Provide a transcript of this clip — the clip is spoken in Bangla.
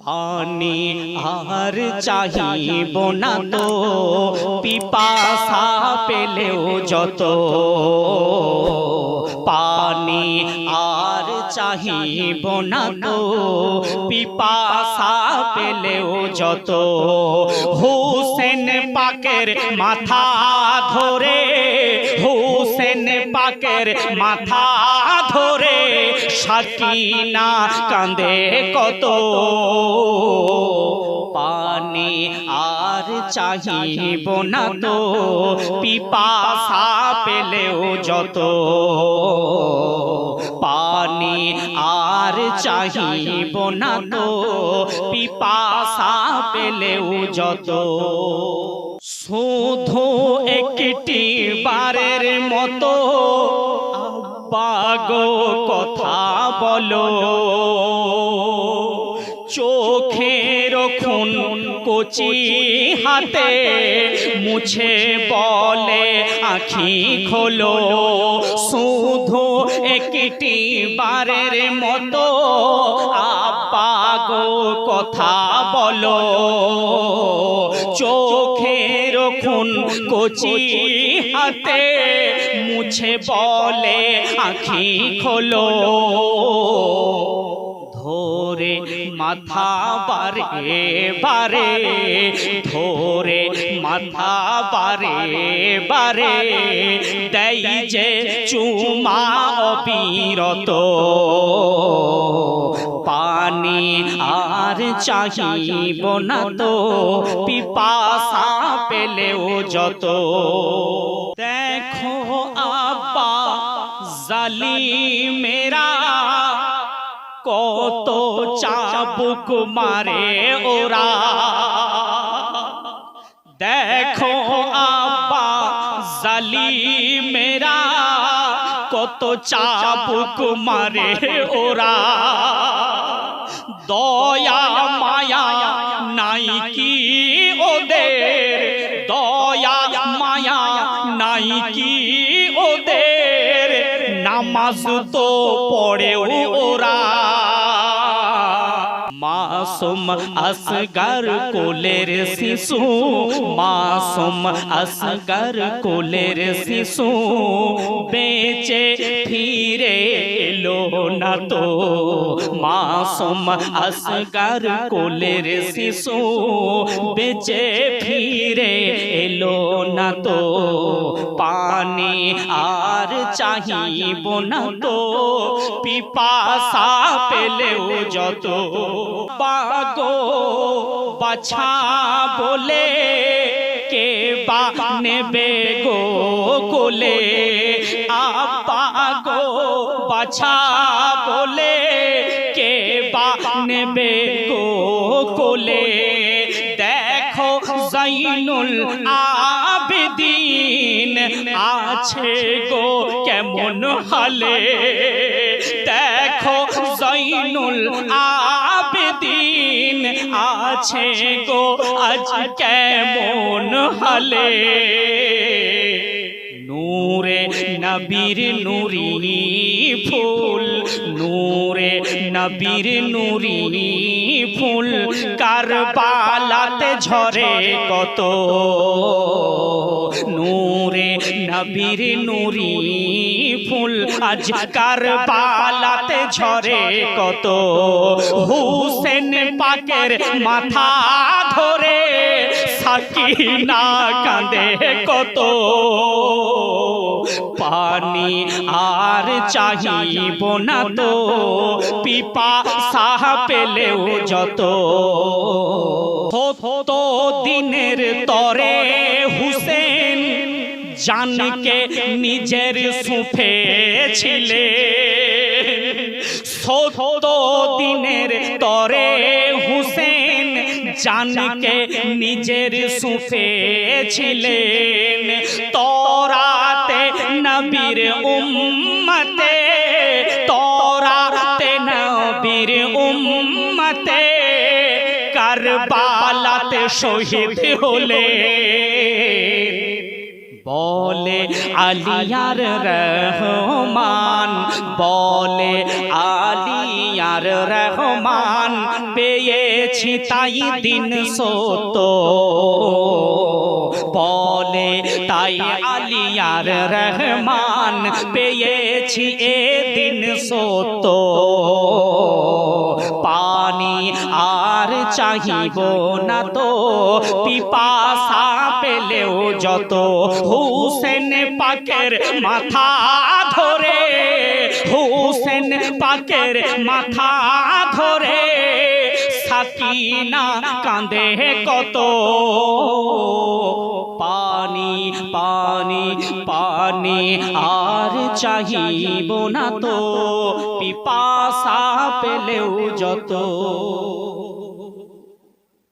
পানি আর চাহিব না তো, পিপাসা পেলেও যত। পানি আর চাহিব না তো, পিপাসা পেলেও যত। হুসেন পাকের মাথা ধরে, হুসেন পাকের মাথা ধরে সাকিনা কাঁদে কত। পানি আর চাহিব না তো, পিপাসা পেলেও যত। পানি আর চাহিব না তো, পিপাসা পেলেও যত। শুধু একটি বারের মতো আব্বা গো কথা বলো, চোখের খুন কচি হাতে মুছে বলে আঁখি খোলো। শুধু একটি বারের মতো আব্বা গো কথা বলো, চোখের খুন কচি হাতে মুছে বলে আঁখি খোলো। ধরে মাথা বারে বারে, ধরে মাথা বারে বারে দেই যে চুমা অবিরত। পানি আর চাহিব না তো, পিপাসা পেলেও যত। দেখো আব্বা জালিমেরা কত চাবুক মারে ওরা। দেখো আব্বা জালিমেরা কত চাবুক মারে ওরা। দয়া মায়া নাই কি ওদের, দয়া মায়া নাই কি ওদের, নামাজ তো পড়ে ওরা। মাসুম আসগর কোলের শিশু, মাসুম আসগর কোলের শিশু বেঁচে ফিরে এলো না তো। মাসুম আসগর কোলের শিশু বেঁচে ফিরে এলো না তো। পানি আর চাহিব না তো, পিপাসা পেলেও যত। বাগো বাছা বলে কে বা নেবে গো কোলে। আব্বা গো বাছা বলে কে বা নেবে গো কোলে। দেখো জাইনুল আবেদিন আছে গো কেমন হালে। দেখো জাইনুল আবেদিন আছে গো আজ কেমন হালে। নূরে নবীর নূরি ফুল, নূরে নবীর নূরি ফুল কারবালাতে ঝরে কত। নূরে নবীর নূরি ফুল আজ কারবালাতে ঝরে কত। হুসেন পাকের মাথা ধরে সাকিনা কাঁদে কত। পানি আর চাহিব না তো, পিপাসা পেলেও যত। কত দিনের তরে হুসেন জানকে নিজের সুফে ছিলে। কত দিনের তরে হুসেন জানকে নিজের সুফে ছিলেন। তরাতে নবীর উম্মতে, তরাতে নবীর উম্মতে কারবালাতে শহীদ হলে। বলে আলিয়ার রহমান, বলে আলিয়ার রহমান, পেয়েছি তাই দিন সত্য, বলে তাই আলিয়ার রহমান, পেয়েছি এ দিন সত্য। পানি আর চাহিব না তো, পিপাসা পেলেও যত, হুসেন পাকের মাথা ধরে, হুসেন পাকের মাথা ধরে সাকিনা কাঁদে কত। পানি পানি পানি আর চাহিব না তো, পিপাসা পেলেও যত।